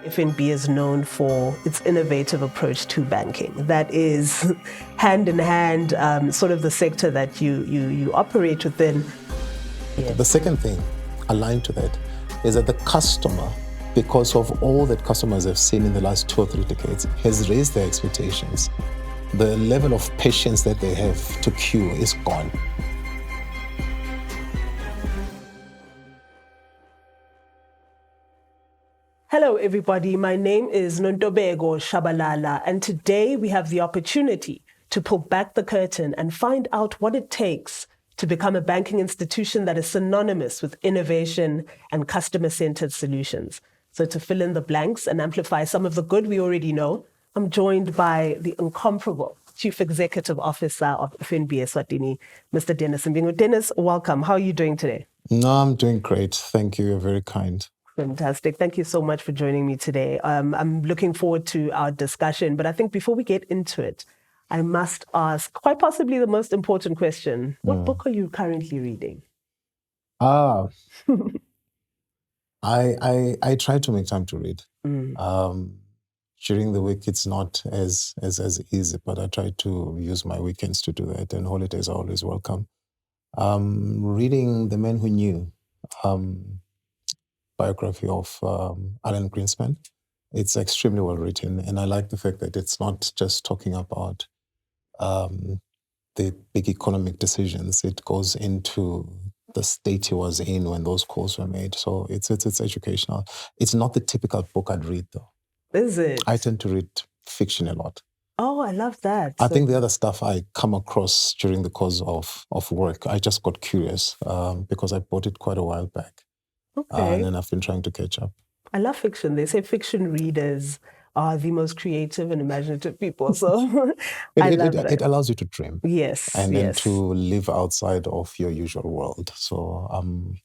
FNB is known for its innovative approach to banking. That is hand in hand, sort of the sector that you operate within. Yes. The second thing aligned to that is that the customer, because of all that customers have seen in the last 2 or 3 decades, has raised their expectations. The level of patience that they have to queue is gone. Hello, everybody. My name is Nontobeko Tshabalala, and today we have the opportunity to pull back the curtain and find out what it takes to become a banking institution that is synonymous with innovation and customer-centered solutions. So to fill in the blanks and amplify some of the good we already know, I'm joined by the incomparable Chief Executive Officer of FNB Eswatini, Mr. Dennis Mbingo. Dennis, welcome. How are you doing today? No, I'm doing great. Thank you. You're very kind. Fantastic. Thank you so much for joining me today. I'm looking forward to our discussion, but I think before we get into it, I must ask quite possibly the most important question. What book are you currently reading? I try to make time to read. During the week, it's not as easy, but I try to use my weekends to do that, and holidays are always welcome. Reading The Man Who Knew, biography of Alan Greenspan. It's extremely well written, and I like the fact that it's not just talking about the big economic decisions. It goes into the state he was in when those calls were made. So it's educational. It's not the typical book I'd read, though. Is it? I tend to read fiction a lot. Oh, I love that. I think the other stuff I come across during the course of work, I just got curious because I bought it quite a while back. Okay. And then I've been trying to catch up. I love fiction. They say fiction readers are the most creative and imaginative people. So it allows you to dream. Yes. And then to live outside of your usual world. So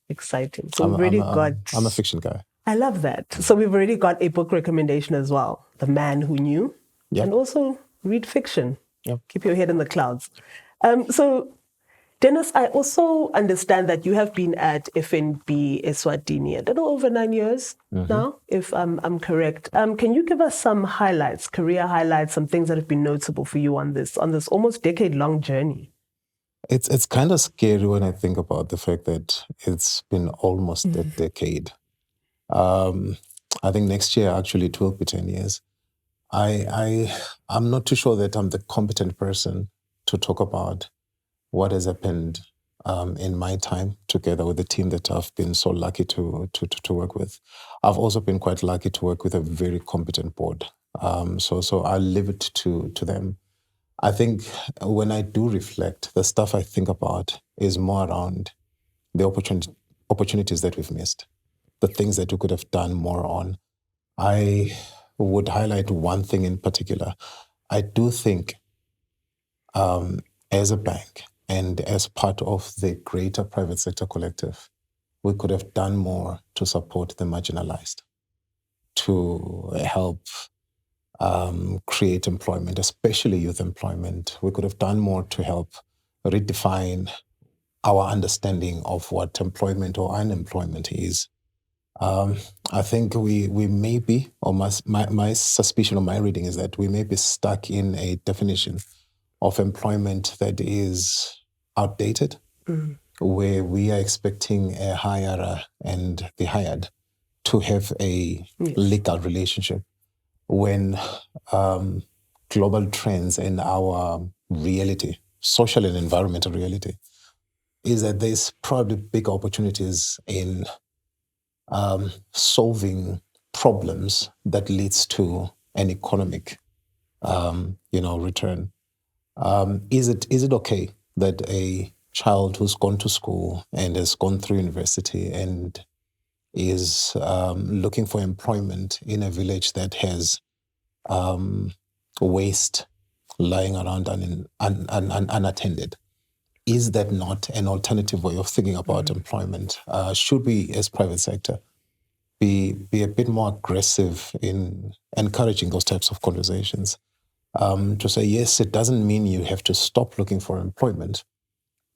exciting. So we've already I'm a fiction guy. I love that. So we've already got a book recommendation as well. The Man Who Knew. Yep. And also read fiction. Yep. Keep your head in the clouds. So Dennis, I also understand that you have been at FNB Eswatini a little over 9 years now, if I'm correct. Can you give us some highlights, career highlights, some things that have been notable for you on this almost decade-long journey? It's kind of scary when I think about the fact that it's been almost a decade. I think next year actually it will be 10 years. I'm not too sure that I'm the competent person to talk about what has happened in my time together with the team that I've been so lucky to work with. I've also been quite lucky to work with a very competent board. So I'll leave it to them. I think when I do reflect, the stuff I think about is more around the opportunities that we've missed, the things that we could have done more on. I would highlight one thing in particular. I do think as a bank, and as part of the greater private sector collective, we could have done more to support the marginalized, to help create employment, especially youth employment. We could have done more to help redefine our understanding of what employment or unemployment is. I think we may be, or my suspicion or my reading is that we may be stuck in a definition of employment that is outdated, where we are expecting a hirer and the hired to have a legal relationship, when global trends and our reality, social and environmental reality, is that there's probably big opportunities in solving problems that leads to an economic return. Is it okay that a child who's gone to school and has gone through university and is looking for employment in a village that has waste lying around unattended, is that not an alternative way of thinking about employment? Should we, as private sector, be a bit more aggressive in encouraging those types of conversations? To say, yes, it doesn't mean you have to stop looking for employment,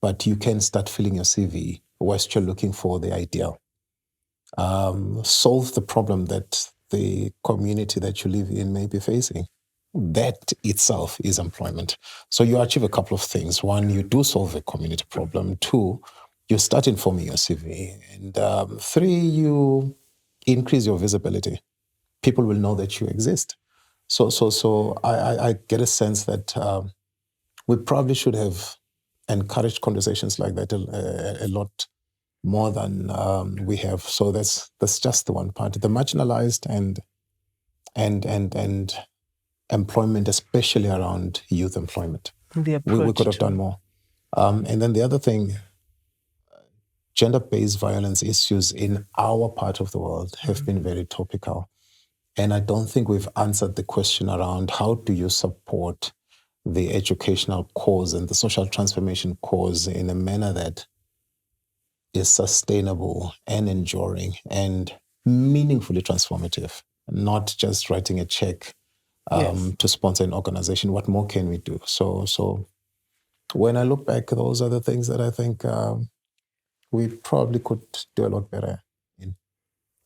but you can start filling your CV whilst you're looking for the ideal. Solve the problem that the community that you live in may be facing. That itself is employment. So you achieve a couple of things. One, you do solve a community problem. Two, you start informing your CV. And three, you increase your visibility. People will know that you exist. So I get a sense that we probably should have encouraged conversations like that a lot more than we have. So that's just the one part. The marginalized and employment, especially around youth employment. We could have done more. And then the other thing, gender-based violence issues in our part of the world have been very topical. And I don't think we've answered the question around how do you support the educational cause and the social transformation cause in a manner that is sustainable and enduring and meaningfully transformative, not just writing a check to sponsor an organization. What more can we do? So when I look back, those are the things that I think we probably could do a lot better in.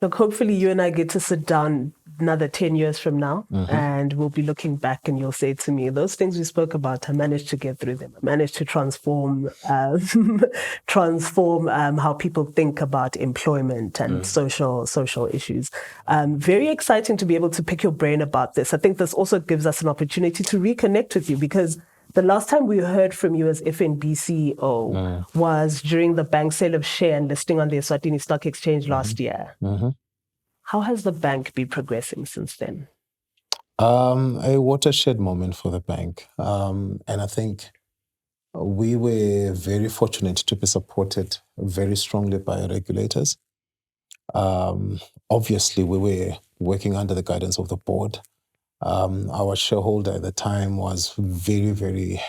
Look, hopefully you and I get to sit down another 10 years from now, and we'll be looking back and you'll say to me, those things we spoke about, I managed to get through them. I managed to transform how people think about employment and social issues. Very exciting to be able to pick your brain about this. I think this also gives us an opportunity to reconnect with you, because the last time we heard from you as FNB CEO was during the bank sale of share and listing on the Eswatini Stock Exchange last year. How has the bank been progressing since then? A watershed moment for the bank. And I think we were very fortunate to be supported very strongly by regulators. Obviously, we were working under the guidance of the board. Our shareholder at the time was very, very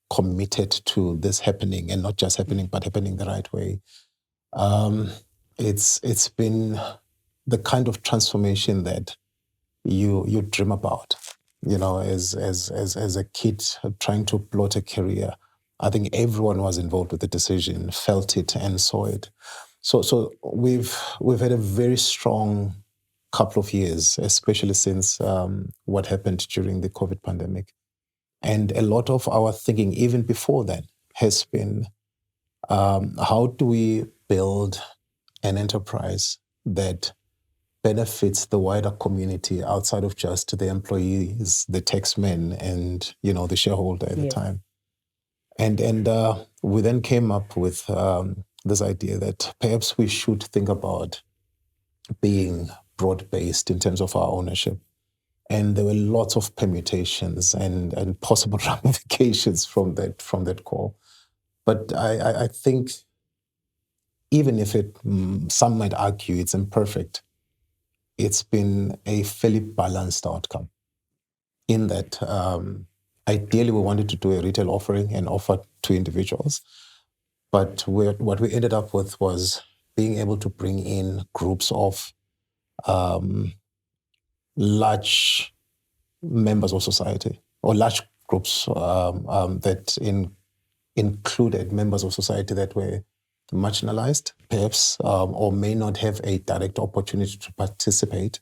committed to this happening, and not just happening, but happening the right way. It's been the kind of transformation that you dream about, as a kid trying to plot a career. I think everyone was involved with the decision, felt it and saw it. So we've had a very strong couple of years, especially since what happened during the COVID pandemic. And a lot of our thinking, even before then, has been how do we build an enterprise that benefits the wider community outside of just the employees, the taxmen, and the shareholder at the time. And we then came up with this idea that perhaps we should think about being broad-based in terms of our ownership. And there were lots of permutations and possible ramifications from that call. But I think even if some might argue it's imperfect, it's been a fairly balanced outcome in that ideally we wanted to do a retail offering and offer to individuals. But what we ended up with was being able to bring in groups of large members of society, or large groups that included members of society that were marginalized, perhaps, or may not have a direct opportunity to participate.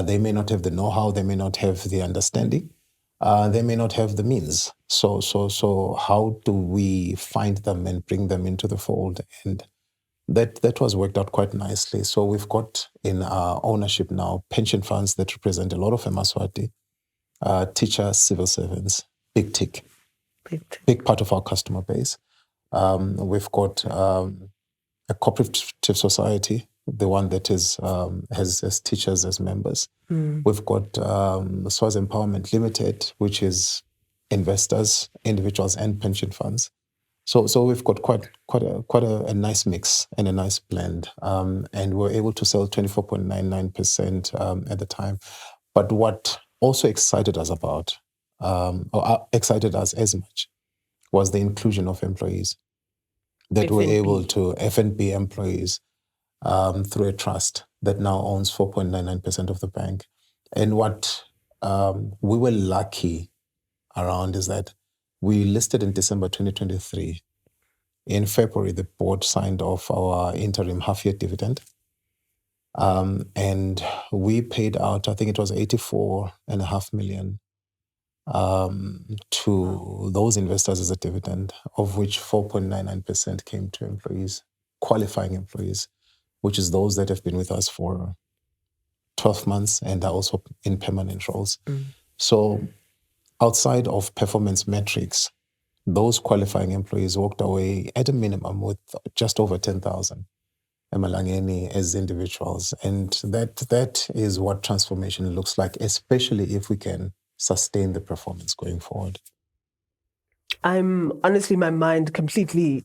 They may not have the know-how, they may not have the understanding, they may not have the means. So how do we find them and bring them into the fold? And that was worked out quite nicely. So we've got in our ownership now pension funds that represent a lot of Emaswati, teachers, civil servants, big tick, big part of our customer base. We've got a cooperative society, the one that has teachers as members. We've got SWAS Empowerment Limited, which is investors, individuals, and pension funds. So we've got quite a nice mix and a nice blend, and we're able to sell 24.99% at the time. But what also excited us excited us as much, was the inclusion of employees that FNB. were able to, FNB employees, through a trust that now owns 4.99% of the bank. And what we were lucky around is that we listed in December 2023. In February, the board signed off our interim half-year dividend. And we paid out, I think it was 84.5 million to those investors as a dividend, of which 4.99% came to employees, qualifying employees, which is those that have been with us for 12 months and are also in permanent roles. So outside of performance metrics, those qualifying employees walked away at a minimum with just over 10,000 emalangeni as individuals. And that is what transformation looks like, especially if we can sustain the performance going forward. I'm honestly, my mind completely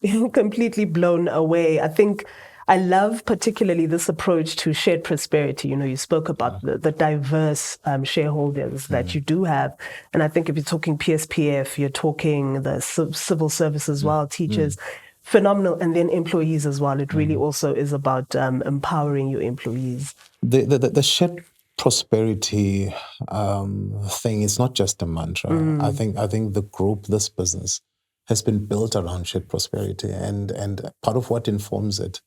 blown away. I think I love particularly this approach to shared prosperity. You know, you spoke about the diverse shareholders that you do have. And I think if you're talking PSPF, you're talking the civil service as well, teachers, phenomenal. And then employees as well. It really also is about empowering your employees. The shared prosperity thing is not just a mantra. I think the group, this business, has been built around shared prosperity, and part of what informs it,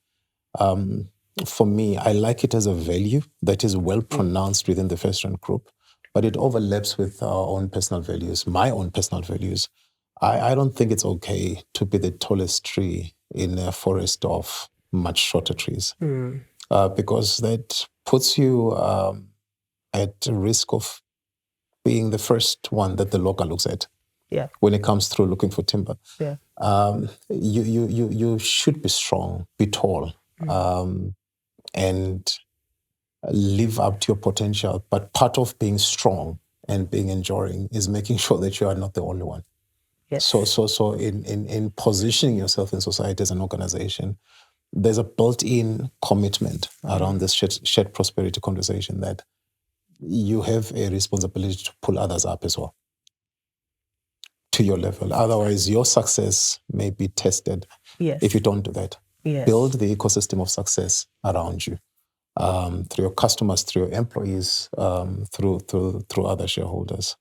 for me, I like it as a value that is well pronounced within the FirstRand group, but it overlaps with our own personal values, my own personal values. I don't think it's okay to be the tallest tree in a forest of much shorter trees, because that puts you at risk of being the first one that the logger looks at. Yeah. When it comes through looking for timber. Yeah. You should be strong, be tall, and live up to your potential. But part of being strong and being enduring is making sure that you are not the only one. Yes. So in positioning yourself in society as an organization, there's a built-in commitment around this shared prosperity conversation that you have a responsibility to pull others up as well to your level. Otherwise, your success may be tested if you don't do that. Yes. Build the ecosystem of success around you, through your customers, through your employees, through other shareholders.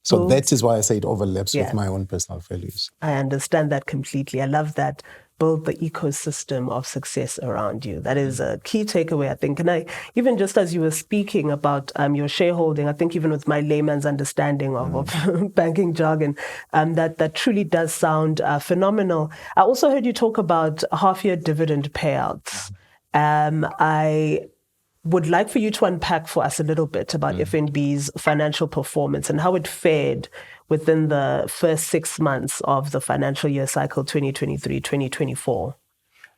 So that is why I say it overlaps with my own personal values. I understand that completely. I love that. Build the ecosystem of success around you. That is a key takeaway, I think. And I, even just as you were speaking about your shareholding, I think even with my layman's understanding of banking jargon, that truly does sound phenomenal. I also heard you talk about half-year dividend payouts. I would like for you to unpack for us a little bit about FNB's financial performance and how it fared within the first 6 months of the financial year cycle 2023-2024.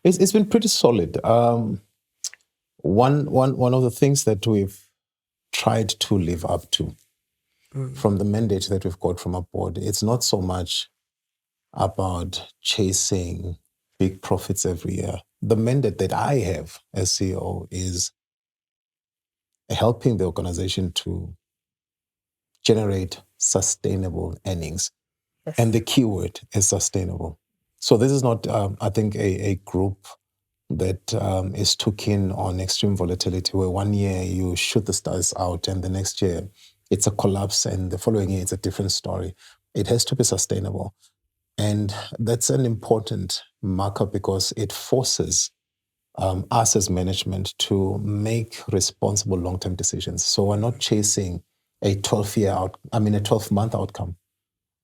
It's been pretty solid. One of the things that we've tried to live up to from the mandate that we've got from our board, it's not so much about chasing big profits every year. The mandate that I have as CEO is helping the organization to generate sustainable earnings. Yes. And the key word is sustainable. So this is not, I think, a group that is too keen on extreme volatility, where one year you shoot the stars out and the next year it's a collapse and the following year it's a different story. It has to be sustainable. And that's an important marker because it forces us as management to make responsible long-term decisions. So we're not chasing a 12-month outcome.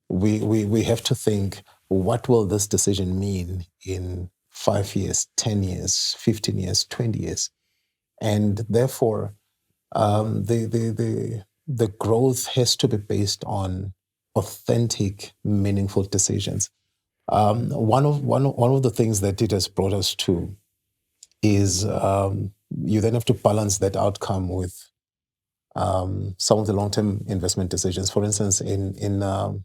We have to think, what will this decision mean in 5 years, 10 years, 15 years, 20 years? And therefore, the growth has to be based on authentic, meaningful decisions. One of the things that it has brought us to is you then have to balance that outcome with some of the long-term investment decisions. For instance, in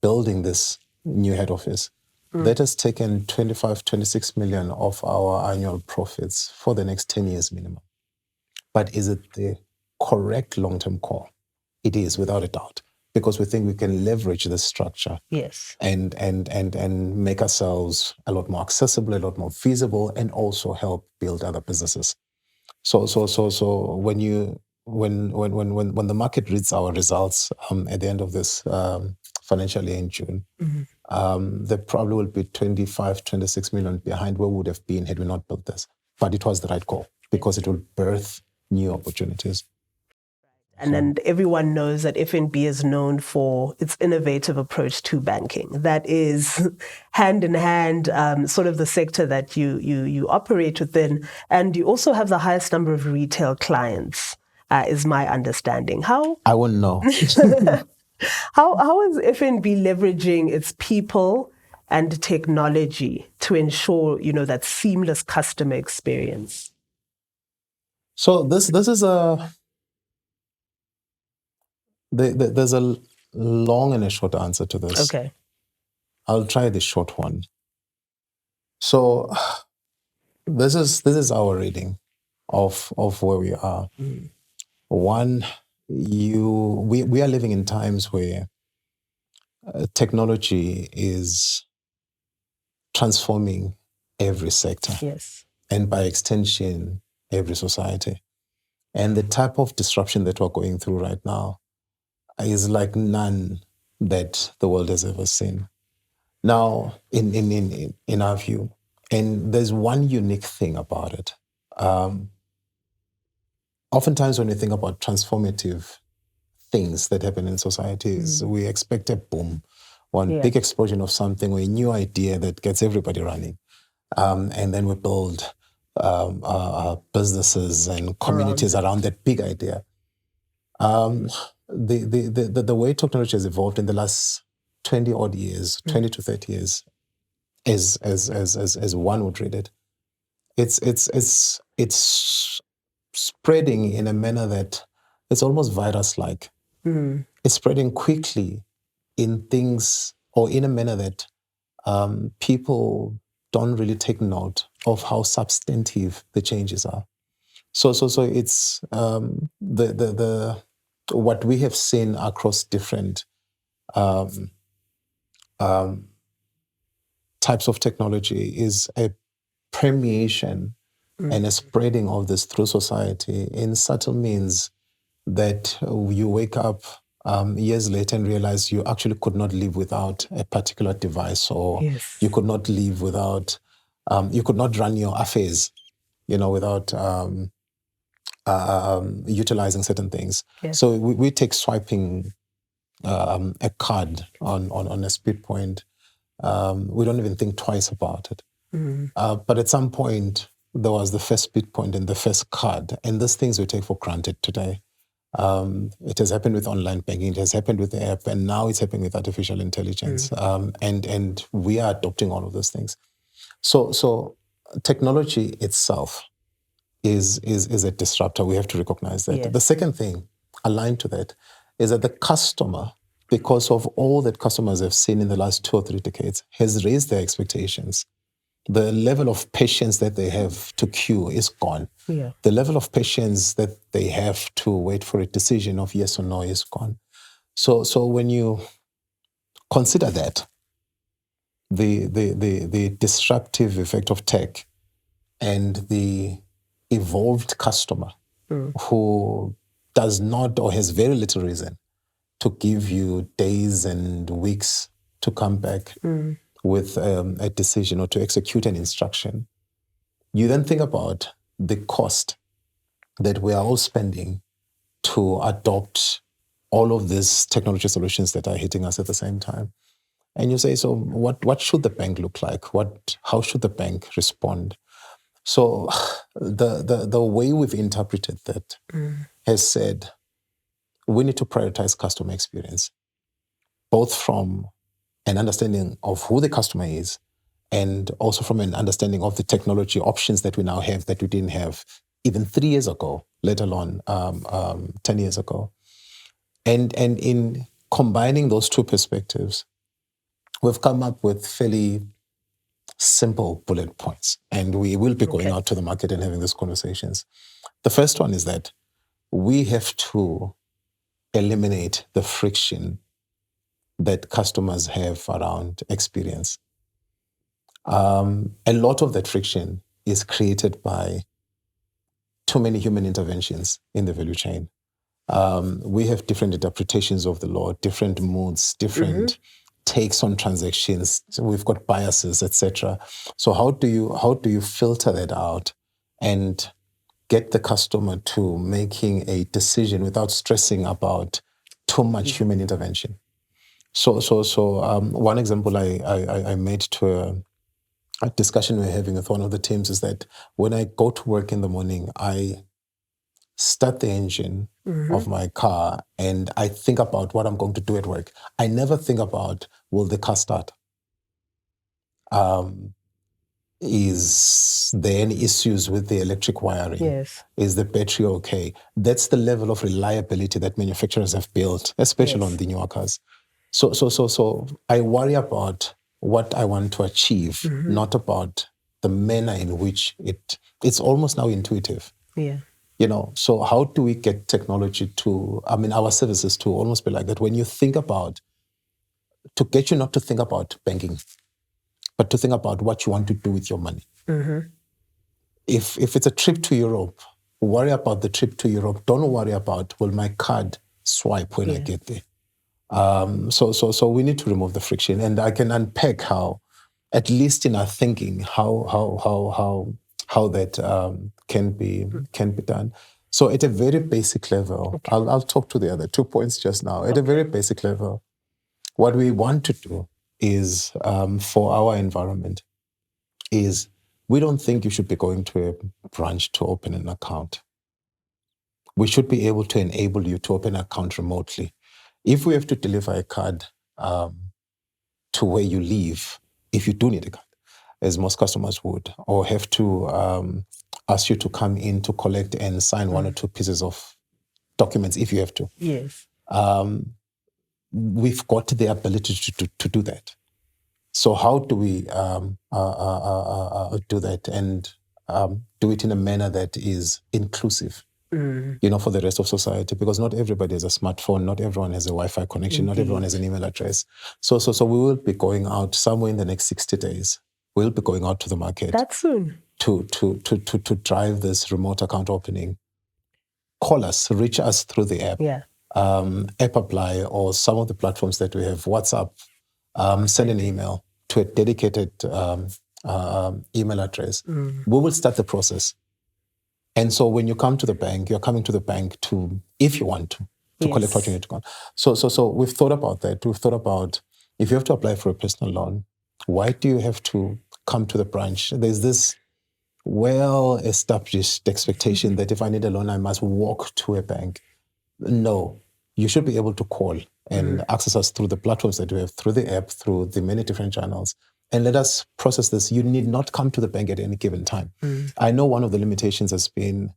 building this new head office, that has taken 26 million of our annual profits for the next 10 years minimum. But is it the correct long-term call? It is, without a doubt, because we think we can leverage this structure. Yes. And make ourselves a lot more accessible, a lot more feasible, and also help build other businesses. So when the market reads our results at the end of this financial year in June, there probably will be 26 million behind where we would have been had we not built this. But it was the right call because it will birth new opportunities. And then everyone knows that FNB is known for its innovative approach to banking. That is hand in hand, sort of the sector that you operate within. And you also have the highest number of retail clients, is my understanding. How? I wouldn't know. How is FNB leveraging its people and technology to ensure, that seamless customer experience? So this is there's a long and a short answer to this. Okay. I'll try the short one. So this is our reading of where we are. One, we are living in times where technology is transforming every sector. Yes. And by extension, every society. And the type of disruption that we're going through right now is like none that the world has ever seen. Now, in our view, and there's one unique thing about it. Oftentimes when we think about transformative things that happen in societies, we expect a boom, one big explosion of something, or a new idea that gets everybody running. And then we build businesses and communities around that big idea. The way technology has evolved in the last 20 odd years, 20 to 30 years, as one would read it, it's spreading in a manner that it's almost virus-like. It's spreading quickly in things, or in a manner that people don't really take note of how substantive the changes are. So it's the what we have seen across different types of technology is a permeation and a spreading of this through society in subtle means that you wake up years later and realize you actually could not live without a particular device, or you could not live without, you could not run your affairs, without utilizing certain things. So we take swiping a card on a speed point. We don't even think twice about it. But at some point, there was the first speed point and the first card, and these things we take for granted today. It has happened with online banking, it has happened with the app, and now it's happening with artificial intelligence. And we are adopting all of those things. So technology itself is a disruptor. We have to recognize that. The second thing aligned to that is that the customer, because of all that customers have seen in the last 2 or 3 decades, has raised their expectations. The level of patience that they have to queue is gone. The level of patience that they have to wait for a decision of yes or no is gone. So when you consider that, the disruptive effect of tech and the evolved customer who does not, or has very little reason to give you days and weeks to come back with a decision or to execute an instruction, you then think about the cost that we are all spending to adopt all of these technology solutions that are hitting us at the same time. And you say, so what should the bank look like? How should the bank respond? So the way we've interpreted that has said we need to prioritize customer experience, both from an understanding of who the customer is and also from an understanding of the technology options that we now have that we didn't have even 3 years ago, let alone 10 years ago. And in combining those two perspectives, we've come up with fairly simple bullet points, and we will be going out to the market and having these conversations. The first one is that we have to eliminate the friction that customers have around experience. A lot of that friction is created by too many human interventions in the value chain. We have different interpretations of the law, different moods, different takes on transactions. We've got biases, etc. So how do you filter that out and get the customer to making a decision without stressing about too much human intervention. So one example I made to a discussion we're having with one of the teams is that when I go to work in the morning, I start the engine of my car and I think about what I'm going to do at work. I never think about, will the car start? Is there any issues with the electric wiring? Yes. Is the battery okay? That's the level of reliability that manufacturers have built, especially on the newer cars. So I worry about what I want to achieve, not about the manner in which it's almost now intuitive. Yeah. So how do we get technology to, our services to almost be like that? When you think about, to get you not to think about banking, but to think about what you want to do with your money. If it's a trip to Europe, worry about the trip to Europe. Don't worry about, will my card swipe when I get there? So we need to remove the friction, and I can unpack how, at least in our thinking, how that can be done. So at a very basic level, I'll talk to the other 2 points just now. At a very basic level, what we want to do is, for our environment, is we don't think you should be going to a branch to open an account. We should be able to enable you to open an account remotely. If we have to deliver a card to where you live, if you do need a card, as most customers would, or have to ask you to come in to collect and sign 1 or 2 pieces of documents if you have to. Yes. We've got the ability to do that. So how do we do that and do it in a manner that is inclusive, for the rest of society? Because not everybody has a smartphone, not everyone has a Wi-Fi connection, not everyone has an email address. So we will be going out somewhere in the next 60 days. We'll be going out to the market. That's soon. To drive this remote account opening. Call us, reach us through the app. Yeah. App Apply or some of the platforms that we have, WhatsApp. Send an email to a dedicated email address. We will start the process. And so when you come to the bank, you're coming to the bank to, if you want to collect what you need to collect. So we've thought about that. We've thought about, if you have to apply for a personal loan, why do you have to come to the branch? There's this well-established expectation that if I need a loan, I must walk to a bank. No, you should be able to call and access us through the platforms that we have, through the app, through the many different channels, and let us process this. You need not come to the bank at any given time. I know one of the limitations has been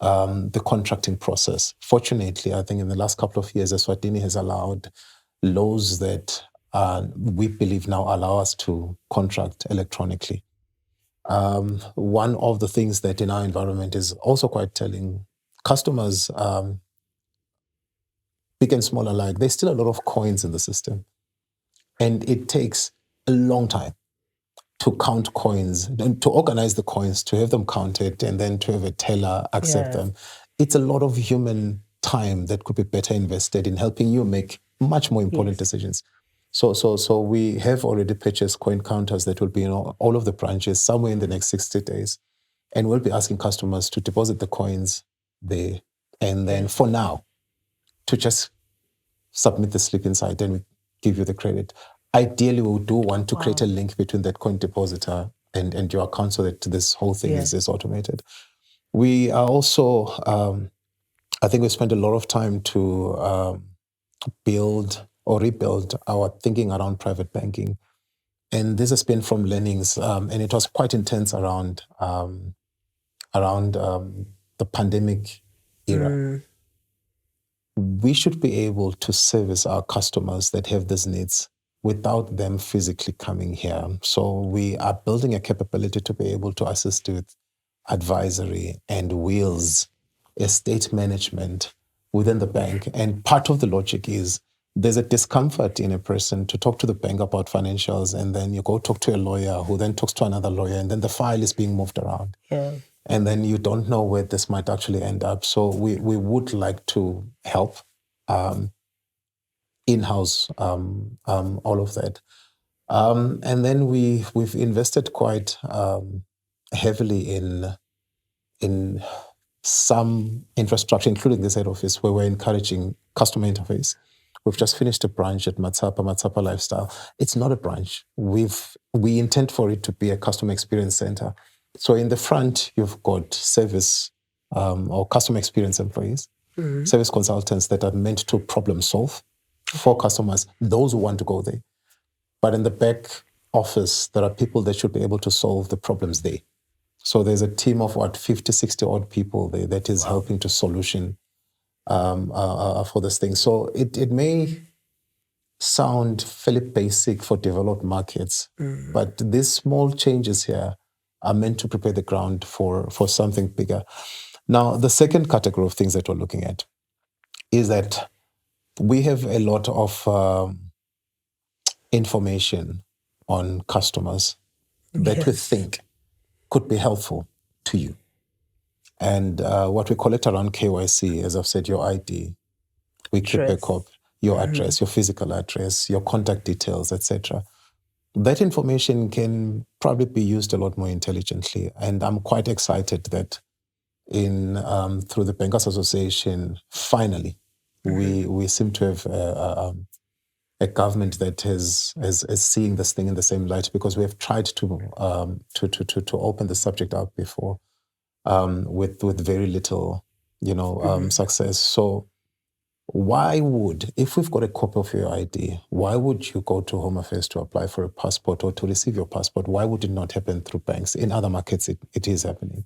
the contracting process. Fortunately, I think in the last couple of years, Eswatini has allowed laws that we believe now allow us to contract electronically. One of the things that in our environment is also quite telling, customers, big and small alike, there's still a lot of coins in the system. And it takes a long time to count coins, and to organize the coins, to have them counted, and then to have a teller accept them. It's a lot of human time that could be better invested in helping you make much more important decisions. So we have already purchased coin counters that will be in all of the branches somewhere in the next 60 days. And we'll be asking customers to deposit the coins there. And then for now, to just submit the slip inside, then we give you the credit. Ideally, we do want to create a link between that coin depositor and your account so that this whole thing is automated. We are also, I think we spent a lot of time to build or rebuild our thinking around private banking. And this has been from learnings, and it was quite intense around the pandemic era. We should be able to service our customers that have these needs without them physically coming here. So we are building a capability to be able to assist with advisory and wills, estate management within the bank. And part of the logic is there's a discomfort in a person to talk to the bank about financials, and then you go talk to a lawyer who then talks to another lawyer, and then the file is being moved around. And then you don't know where this might actually end up. So we would like to help in-house all of that. And then we've invested quite heavily in some infrastructure, including this head office, where we're encouraging customer interface. We've just finished a branch at Matsapa Lifestyle. It's not a branch. We intend for it to be a customer experience center. So in the front, you've got service or customer experience employees, service consultants that are meant to problem solve for customers, those who want to go there. But in the back office, there are people that should be able to solve the problems there. So there's a team of 50, 60 odd people there that is helping to solution for this thing. So it may sound fairly basic for developed markets, but these small changes here are meant to prepare the ground for something bigger. Now, the second category of things that we're looking at is that we have a lot of information on customers that we think could be helpful to you. And what we collect around KYC, as I've said, your ID, we keep a copy, your address, your physical address, your contact details, etc. That information can probably be used a lot more intelligently. And I'm quite excited that through the Bankers Association, finally, we seem to have a government that is seeing this thing in the same light, because we have tried to open the subject up before with very little, success. So why would, if we've got a copy of your ID, why would you go to Home Affairs to apply for a passport or to receive your passport? Why would it not happen through banks? In other markets, it is happening.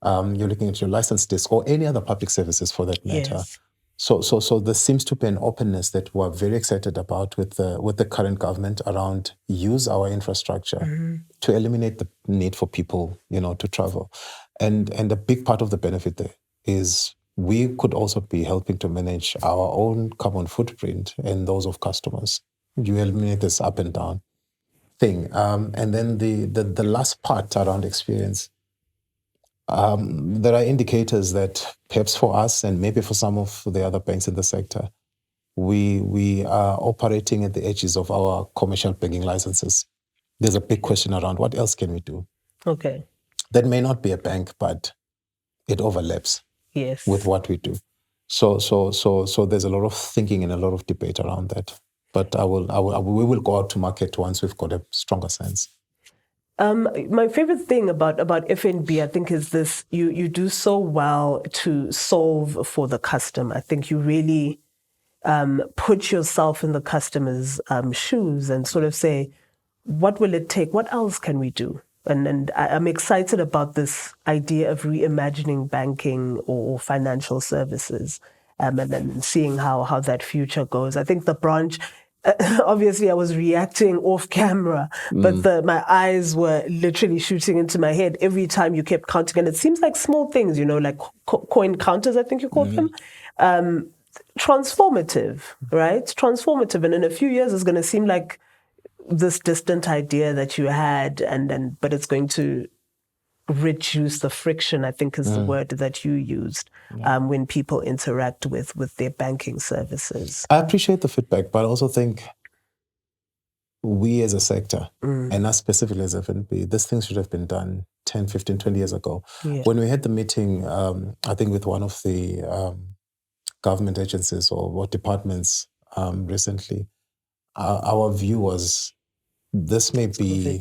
You're looking at your license disc or any other public services for that matter. Yes. So there seems to be an openness that we're very excited about with the current government around use our infrastructure to eliminate the need for people, to travel. And a big part of the benefit there is we could also be helping to manage our own carbon footprint and those of customers. You eliminate this up and down thing. And then the last part around experience. There are indicators that perhaps for us and maybe for some of the other banks in the sector, we are operating at the edges of our commercial banking licenses. There's a big question around what else can we do? Okay. That may not be a bank, but it overlaps with what we do. So there's a lot of thinking and a lot of debate around that. But we will go out to market once we've got a stronger sense. My favorite thing about FNB, I think, is this: you do so well to solve for the customer. I think you really put yourself in the customer's shoes and sort of say, what will it take? What else can we do? And I'm excited about this idea of reimagining banking or financial services, and then seeing how that future goes. I think the branch, obviously I was reacting off camera, but my eyes were literally shooting into my head every time you kept counting. And it seems like small things, like coin counters, I think you called them. Transformative, right? Transformative. And in a few years, it's going to seem like this distant idea that you had, but it's going to reduce the friction, I think is the word that you used, when people interact with their banking services. I appreciate the feedback, but I also think we as a sector, and us specifically as FNB, this thing should have been done 10, 15, 20 years ago. Yeah. When we had the meeting, I think with one of the government agencies or departments recently, our view was this may be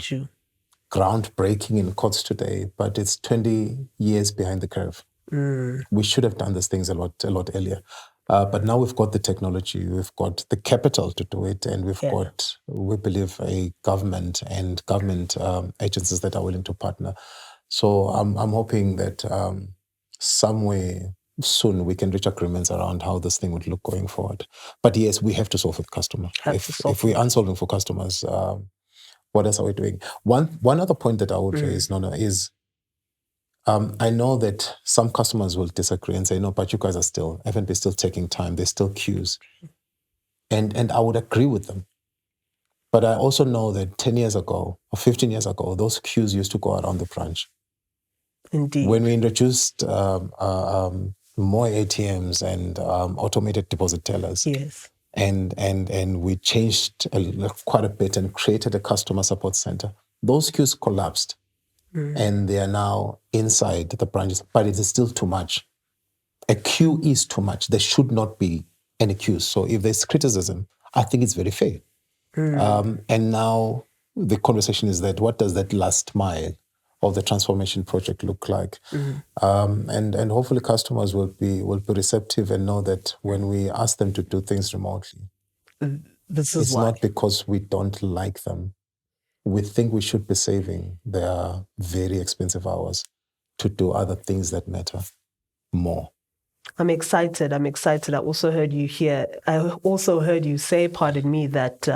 groundbreaking in courts today, but it's 20 years behind the curve. We should have done these things a lot earlier. But now we've got the technology, we've got the capital to do it, and we've got, we believe, a government and government agencies that are willing to partner. So I'm hoping that somewhere soon we can reach agreements around how this thing would look going forward. But yes, we have to solve for the customer. If we aren't solving for customers, what else are we doing? One other point that I would raise, Nona, is I know that some customers will disagree and say, no, but you guys are still, FNB is still taking time. There's still queues. And I would agree with them. But I also know that 10 years ago or 15 years ago, those queues used to go around the branch. Indeed. When we introduced more ATMs and automated deposit tellers. Yes. And we changed quite a bit and created a customer support center. Those queues collapsed and they are now inside the branches, but it is still too much. A queue is too much. There should not be any queues. So if there's criticism, I think it's very fair. And now the conversation is that what does that last mile of the transformation project look like? And hopefully customers will be receptive and know that when we ask them to do things remotely, This is it's why. not because we don't like them. We think we should be saving their very expensive hours to do other things that matter more. I'm excited. I also heard you say, pardon me, that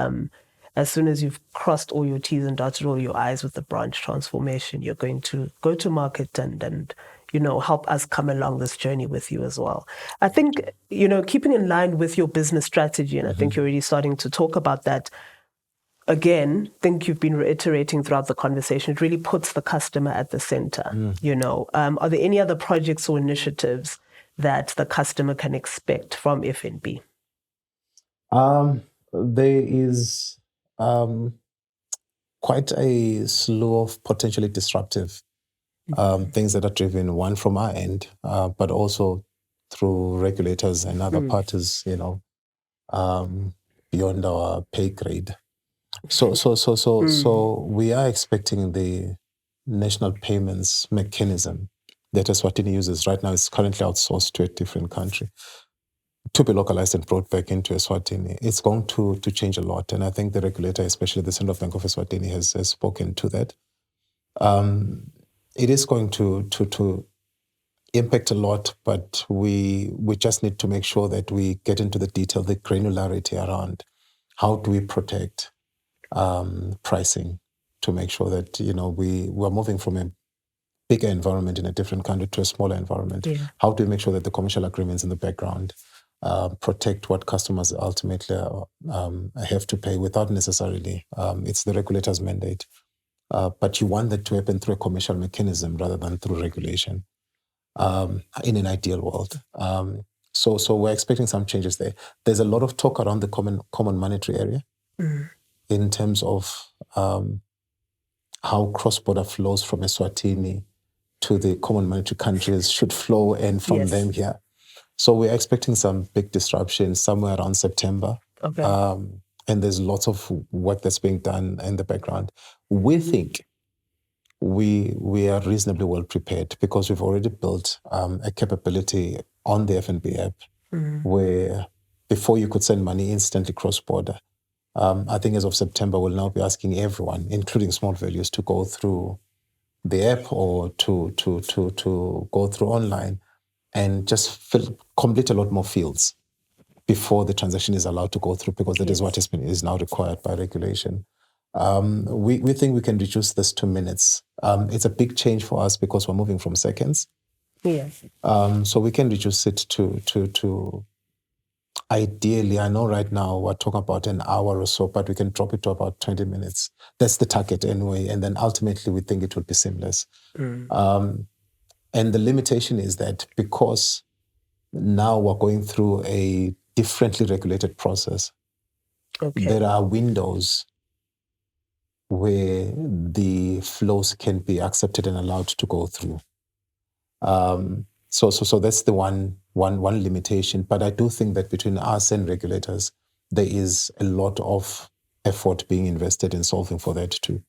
as soon as you've crossed all your T's and dotted all your I's with the branch transformation, you're going to go to market and help us come along this journey with you as well. I think, keeping in line with your business strategy, and I think you're already starting to talk about that, again, think you've been reiterating throughout the conversation, it really puts the customer at the center. Are there any other projects or initiatives that the customer can expect from FNB? There is quite a slew of potentially disruptive things that are driven, one from our end, but also through regulators and other parties, beyond our pay grade. So we are expecting the national payments mechanism that Eswatini uses right now is currently outsourced to a different country to be localized and brought back into Eswatini. It's going to change a lot. And I think the regulator, especially the Central Bank of Eswatini, has spoken to that. It is going to impact a lot, but we just need to make sure that we get into the detail, the granularity around how do we protect pricing to make sure that we're moving from a bigger environment in a different country to a smaller environment. Yeah. How do we make sure that the commercial agreements in the background protect what customers ultimately have to pay without necessarily, it's the regulator's mandate. But you want that to happen through a commercial mechanism rather than through regulation in an ideal world. So we're expecting some changes there. There's a lot of talk around the common monetary area in terms of how cross-border flows from Eswatini to the common monetary countries should flow and from them here. So we're expecting some big disruption somewhere around September. Okay. And there's lots of work that's being done in the background. We think we are reasonably well prepared because we've already built a capability on the FNB app where before you could send money instantly cross-border. I think as of September, we'll now be asking everyone, including small values, to go through the app or to go through online and just complete a lot more fields before the transaction is allowed to go through, because that is what is now required by regulation. We think we can reduce this to minutes. It's a big change for us because we're moving from seconds. Yes. So we can reduce it to ideally, I know right now we're talking about an hour or so, but we can drop it to about 20 minutes. That's the target anyway. And then ultimately we think it would be seamless. And the limitation is that because now we're going through a differently regulated process, there are windows where the flows can be accepted and allowed to go through. So that's the one limitation. But I do think that between us and regulators, there is a lot of effort being invested in solving for that too.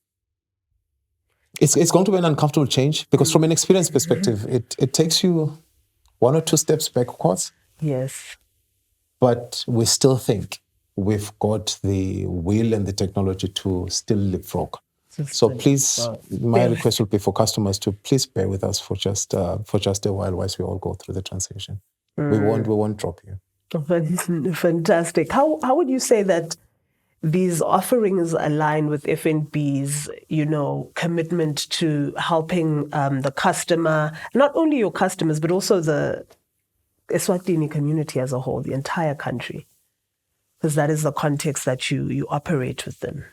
It's going to be an uncomfortable change because from an experience perspective, it takes you one or two steps backwards. Yes. But we still think we've got the will and the technology to still leapfrog. So please, my request would be for customers to please bear with us for just a while whilst we all go through the transition. We won't drop you. Fantastic. How would you say that these offerings align with FNB's, commitment to helping the customer, not only your customers, but also the Eswatini community as a whole, the entire country? Because that is the context that you operate within.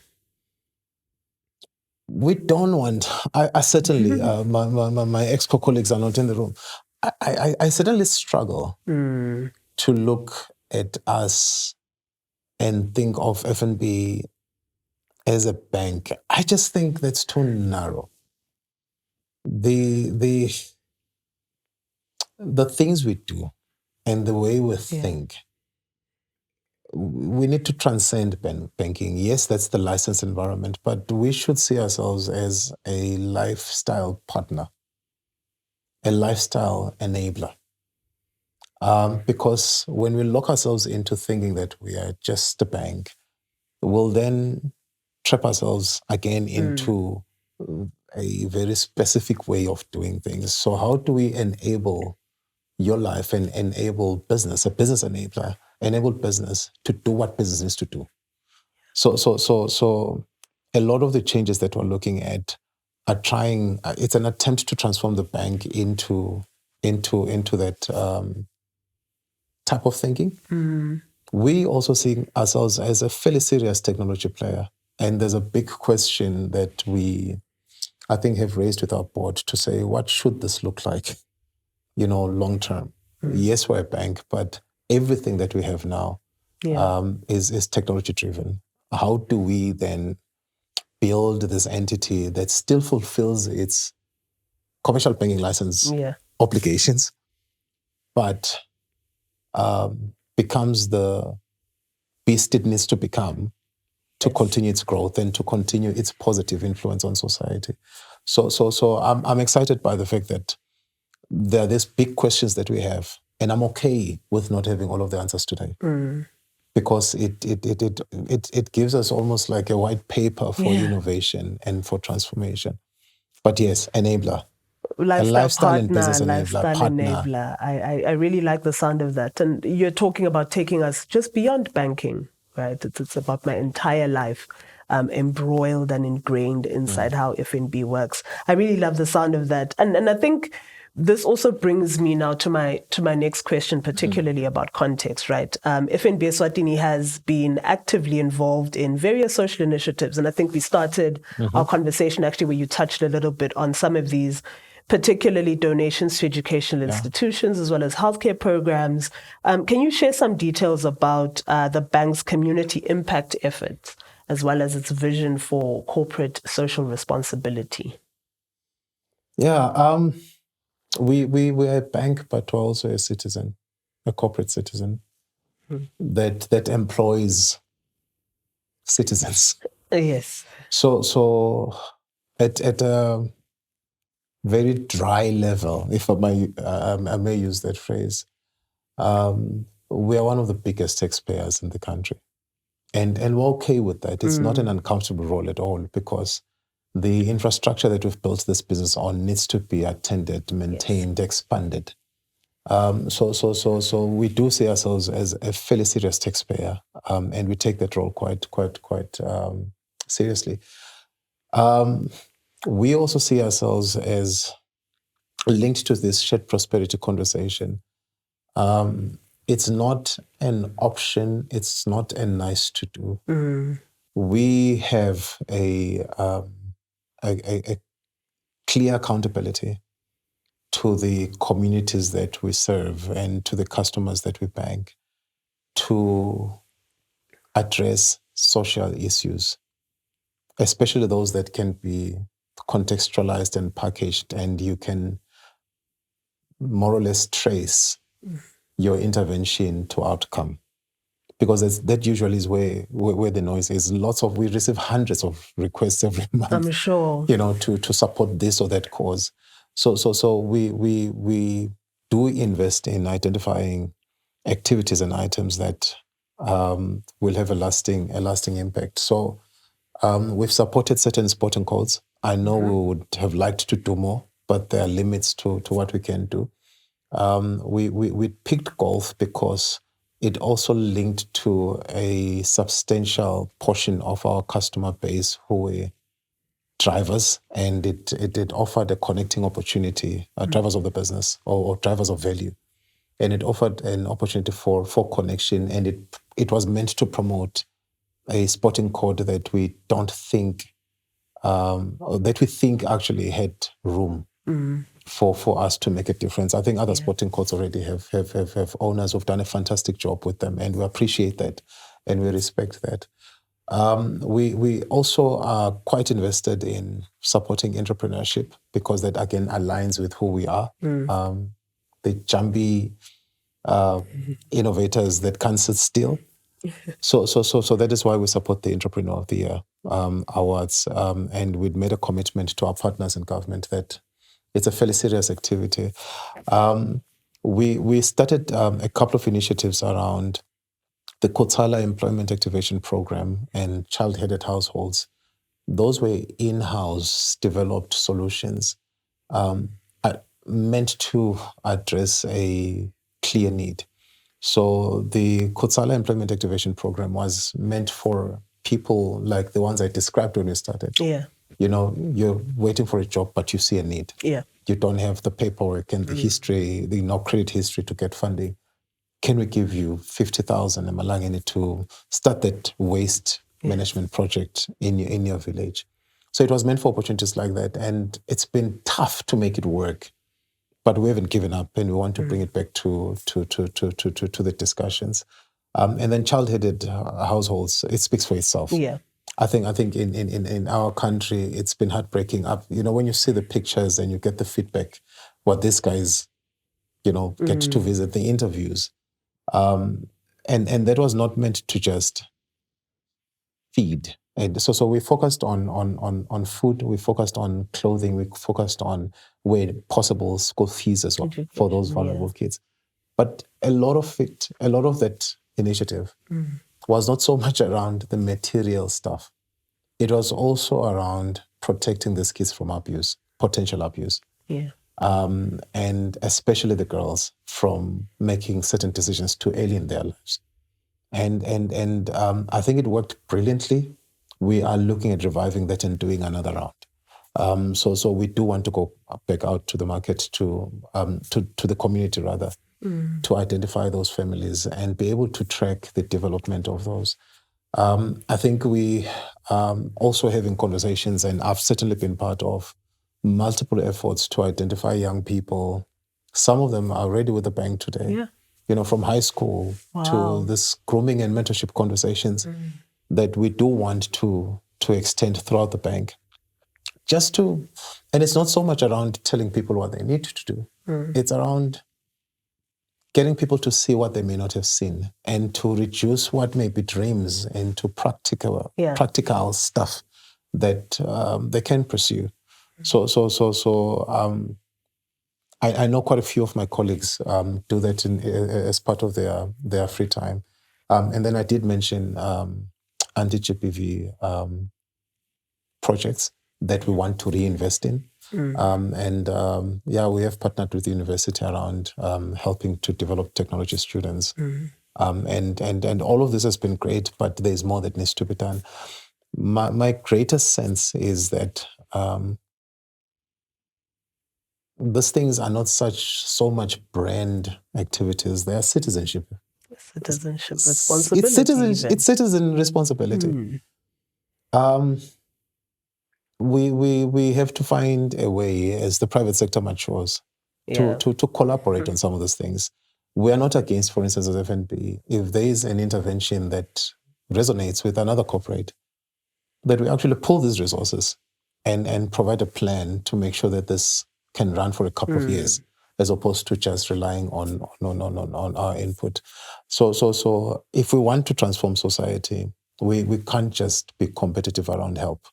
We don't want, I certainly, my ex-colleagues are not in the room. I certainly struggle to look at us and think of FNB as a bank. I just think that's too narrow. the things we do and the way we think, we need to transcend banking. Yes, that's the licensed environment, but we should see ourselves as a lifestyle partner, a lifestyle enabler. Because when we lock ourselves into thinking that we are just a bank, we'll then trap ourselves again into a very specific way of doing things. So how do we enable your life and enable business, a business enabler, enable business to do what business needs to do? So a lot of the changes that we're looking at are trying, it's an attempt to transform the bank into that type of thinking. We also see ourselves as a fairly serious technology player. And there's a big question that we, I think, have raised with our board to say, what should this look like, long term? Yes, we're a bank, but everything that we have now is technology driven. How do we then build this entity that still fulfills its commercial banking license obligations, but becomes the beast it needs to become to continue its growth and to continue its positive influence on society? So I'm excited by the fact that there are these big questions that we have, and I'm okay with not having all of the answers today. Because it gives us almost like a white paper for innovation and for transformation. But yes, enabler. Lifestyle and business enabler. I really like the sound of that. And you're talking about taking us just beyond banking, right? It's about my entire life, embroiled and ingrained inside how FNB works. I really love the sound of that. And I think this also brings me now to my next question, particularly about context, right? FNB Eswatini has been actively involved in various social initiatives. And I think we started our conversation actually where you touched a little bit on some of these, particularly donations to educational institutions as well as healthcare programs. Can you share some details about the bank's community impact efforts as well as its vision for corporate social responsibility? Yeah, we're a bank, but we're also a citizen, a corporate citizen that employs citizens. Yes. So at a very dry level, if I may use that phrase, we are one of the biggest taxpayers in the country. And we're okay with that. It's not an uncomfortable role at all, because the infrastructure that we've built this business on needs to be attended, maintained, expanded. So we do see ourselves as a fairly serious taxpayer, and we take that role quite seriously. We also see ourselves as linked to this shared prosperity conversation. It's not an option. It's not a nice to do. We have a clear accountability to the communities that we serve and to the customers that we bank to address social issues, especially those that can be contextualized and packaged, and you can more or less trace your intervention to outcome. Because that usually is where the noise is. We receive hundreds of requests every month. I'm sure. To support this or that cause. So we do invest in identifying activities and items that will have a lasting impact. So we've supported certain sporting codes. I know we would have liked to do more, but there are limits to what we can do. We picked golf because it also linked to a substantial portion of our customer base who were drivers, and it offered a connecting opportunity, drivers of the business or drivers of value. And it offered an opportunity for connection, and it was meant to promote a sporting code that we don't think, that we think actually had room for us to make a difference. I think other sporting codes already have owners who've done a fantastic job with them, and we appreciate that and we respect that. We also are quite invested in supporting entrepreneurship because that again aligns with who we are. The jumpy innovators that can't sit still. So that is why we support the Entrepreneur of the Year awards, and we'd made a commitment to our partners in government that it's a fairly serious activity. We started a couple of initiatives around the Kotsala Employment Activation Program and child-headed households. Those were in-house developed solutions meant to address a clear need. So the Kotsala Employment Activation Program was meant for people like the ones I described when we started. Yeah. You know, you're waiting for a job, but you see a need. Yeah. You don't have the paperwork and the history, the credit history to get funding. Can we give you 50,000 emalangeni to start that waste management project in your village? So it was meant for opportunities like that, and it's been tough to make it work, but we haven't given up, and we want to bring it back to the discussions. And then child-headed households, it speaks for itself. Yeah. I think in our country, it's been heartbreaking. You know, when you see the pictures and you get the feedback, what these guys, you know, get to visit the interviews. And that was not meant to just feed. And so we focused on food, we focused on clothing, we focused on where possible school fees as well for those vulnerable kids. But a lot of that initiative was not so much around the material stuff. It was also around protecting these kids from abuse, potential abuse. Yeah. And especially the girls from making certain decisions too early in their lives. And I think it worked brilliantly. We are looking at reviving that and doing another round. So we do want to go back out to the market, to the community rather, to identify those families and be able to track the development of those. I think we also having conversations, and I've certainly been part of multiple efforts to identify young people. Some of them are already with the bank today. Yeah. You know, from high school to this grooming and mentorship conversations that we do want to extend throughout the bank. And it's not so much around telling people what they need to do. It's around getting people to see what they may not have seen and to reduce what may be dreams into practical stuff that they can pursue. I know quite a few of my colleagues do that as part of their free time. And then I did mention anti-GBV projects that we want to reinvest in. We have partnered with the university around helping to develop technology students. And all of this has been great, but there's more that needs to be done. My greatest sense is that these things are not so much brand activities. They are citizenship. Citizenship responsibility. It's citizen responsibility. We have to find a way as the private sector matures to collaborate on some of those things. We are not against, for instance, as FNB, if there is an intervention that resonates with another corporate, that we actually pull these resources and provide a plan to make sure that this can run for a couple of years, as opposed to just relying on our input. So if we want to transform society, we can't just be competitive around help.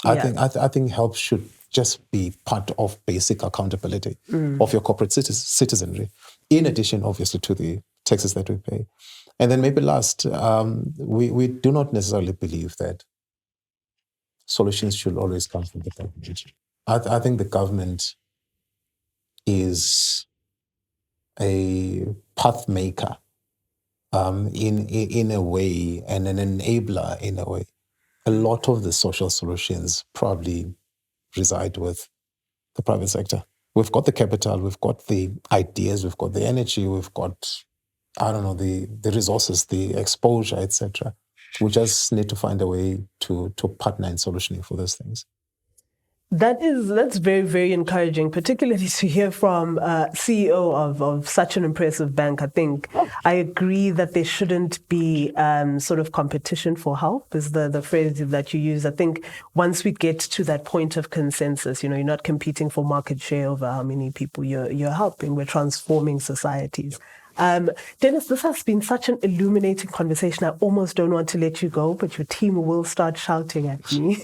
I think help should just be part of basic accountability of your corporate citizenry, in addition, obviously, to the taxes that we pay. And then maybe last, we do not necessarily believe that solutions should always come from the government. I think the government is a path maker in a way, and an enabler in a way. A lot of the social solutions probably reside with the private sector. We've got the capital, we've got the ideas, we've got the energy, we've got, the resources, the exposure, etc. We just need to find a way to partner in solutioning for those things. That's very, very encouraging, particularly to hear from CEO of such an impressive bank. I think I agree that there shouldn't be sort of competition for help, is the phrase that you use. I think once we get to that point of consensus, you're not competing for market share over how many people you're helping. We're transforming societies. Dennis, this has been such an illuminating conversation. I almost don't want to let you go, but your team will start shouting at me.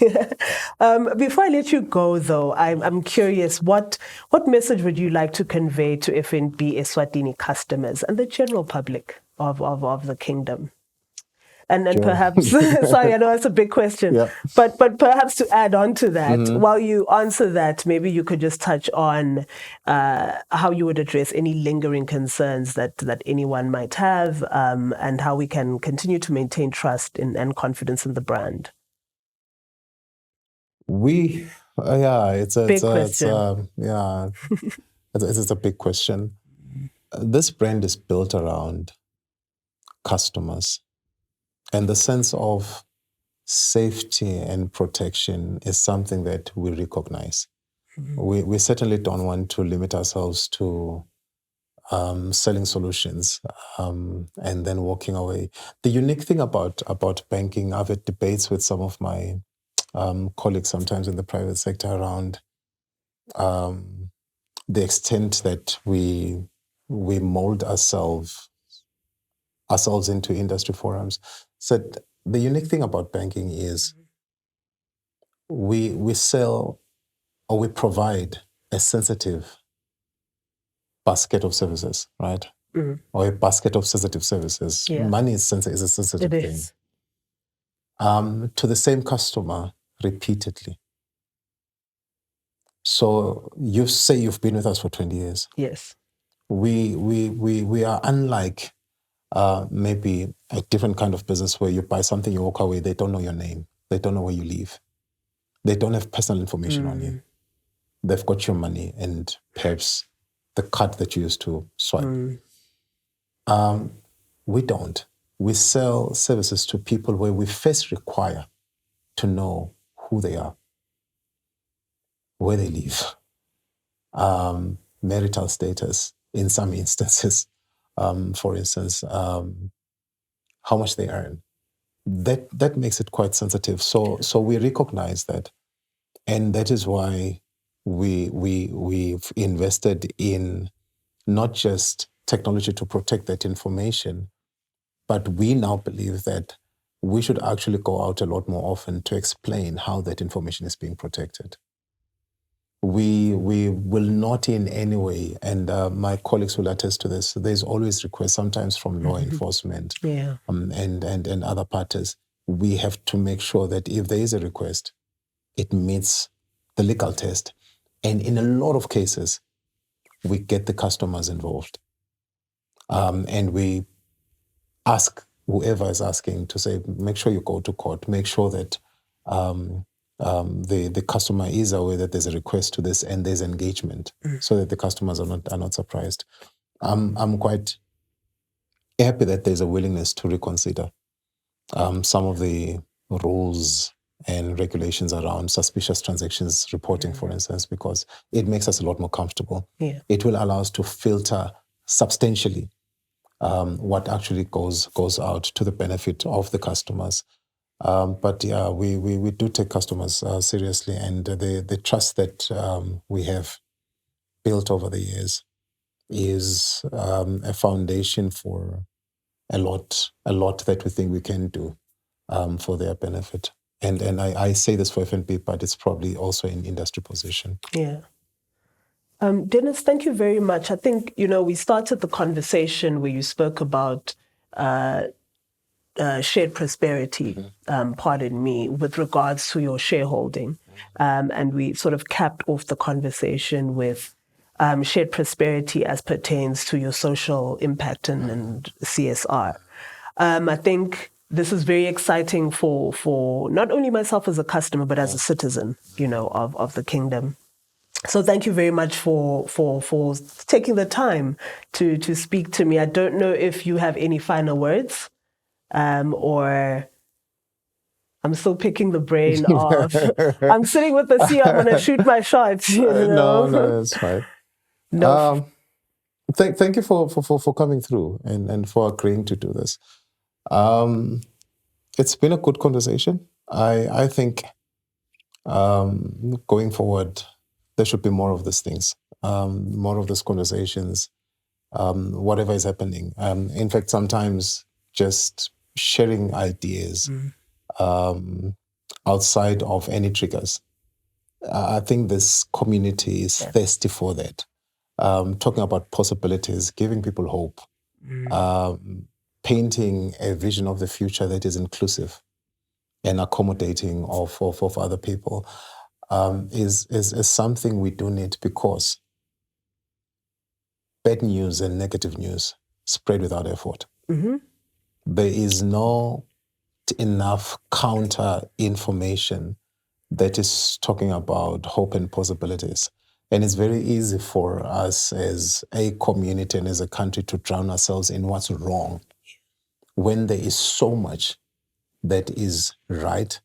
Before I let you go, though, I'm curious, what message would you like to convey to FNB Eswatini customers and the general public of the kingdom? And Sure. perhaps, sorry, I know that's a big question, Yeah. but perhaps to add on to that, while you answer that, maybe you could just touch on how you would address any lingering concerns that anyone might have, and how we can continue to maintain trust and confidence in the brand. It's a Big question. it's a big question. This brand is built around customers, and the sense of safety and protection is something that we recognize. We certainly don't want to limit ourselves to selling solutions and then walking away. The unique thing about banking, I've had debates with some of my colleagues sometimes in the private sector around the extent that we mold ourselves into industry forums. So the unique thing about banking is we sell or we provide a sensitive basket of services, right? Or a basket of sensitive services. Yeah. Money is a sensitive It thing. is. To the same customer repeatedly. So you say you've been with us for 20 years. Yes. We are unlike maybe a different kind of business where you buy something, you walk away, they don't know your name, they don't know where you live, they don't have personal information on you. They've got your money and perhaps the card that you used to swipe. We don't. We sell services to people where we first require to know who they are, where they live, marital status in some instances, for instance, how much they earn. That makes it quite sensitive. So we recognize that, and that is why we've invested in not just technology to protect that information, but we now believe that we should actually go out a lot more often to explain how that information is being protected. We will not in any way, and my colleagues will attest to this, there's always requests, sometimes from law enforcement and other parties. We have to make sure that if there is a request, it meets the legal test. And in a lot of cases, we get the customers involved. And we ask whoever is asking to say, make sure you go to court, make sure that the customer is aware that there's a request to this and there's engagement, so that the customers are not surprised. I'm quite happy that there's a willingness to reconsider some of the rules and regulations around suspicious transactions reporting, for instance, because it makes us a lot more comfortable. Yeah. It will allow us to filter substantially what actually goes out to the benefit of the customers. But yeah, we do take customers seriously, and the trust that we have built over the years is a foundation for a lot that we think we can do for their benefit. And I say this for FNB, but it's probably also in industry position. Yeah. Dennis, thank you very much. I think, we started the conversation where you spoke about shared prosperity, pardon me, with regards to your shareholding. And we sort of capped off the conversation with shared prosperity as pertains to your social impact and CSR. I think this is very exciting for not only myself as a customer, but as a citizen, of the kingdom. So thank you very much for taking the time to speak to me. I don't know if you have any final words, or I'm still picking the brain of. I'm sitting with the CEO. I'm gonna shoot my shot. No, that's fine. No. Thank you for coming through and for agreeing to do this. It's been a good conversation. I think going forward, there should be more of these things, more of these conversations, whatever is happening. In fact, sometimes just sharing ideas outside of any triggers. I think this community is thirsty for that. Talking about possibilities, giving people hope, painting a vision of the future that is inclusive and accommodating of other people is something we do need, because bad news and negative news spread without effort. Mm-hmm. There is not enough counter information that is talking about hope and possibilities. And it's very easy for us as a community and as a country to drown ourselves in what's wrong when there is so much that is right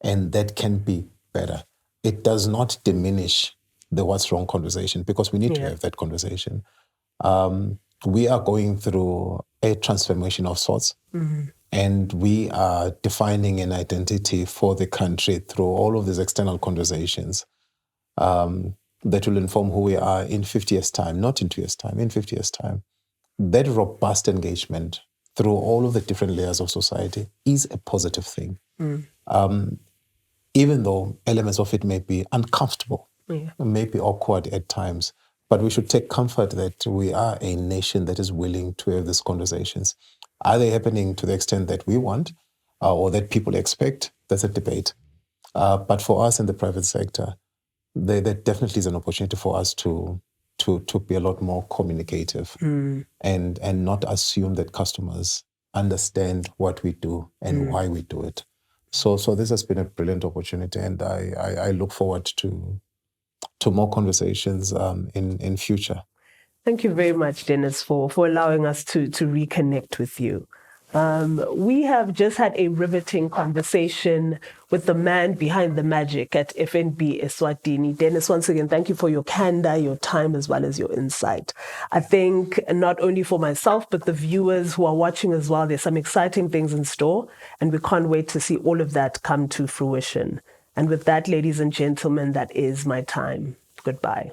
and that can be better. It does not diminish the what's wrong conversation, because we need to have that conversation. We are going through a transformation of sorts, and we are defining an identity for the country through all of these external conversations that will inform who we are in 50 years' time, not in 2 years' time, in 50 years' time. That robust engagement through all of the different layers of society is a positive thing. Even though elements of it may be uncomfortable, may be awkward at times, but we should take comfort that we are a nation that is willing to have these conversations. Are they happening to the extent that we want or that people expect? That's a debate. But for us in the private sector, there definitely is an opportunity for us to be a lot more communicative and not assume that customers understand what we do and why we do it. So this has been a brilliant opportunity, and I look forward to more conversations in future. Thank you very much, Dennis, for allowing us to reconnect with you. We have just had a riveting conversation with the man behind the magic at FNB Eswatini. Dennis, once again, thank you for your candor, your time, as well as your insight. I think not only for myself, but the viewers who are watching as well, there's some exciting things in store, and we can't wait to see all of that come to fruition. And with that, ladies and gentlemen, that is my time. Goodbye.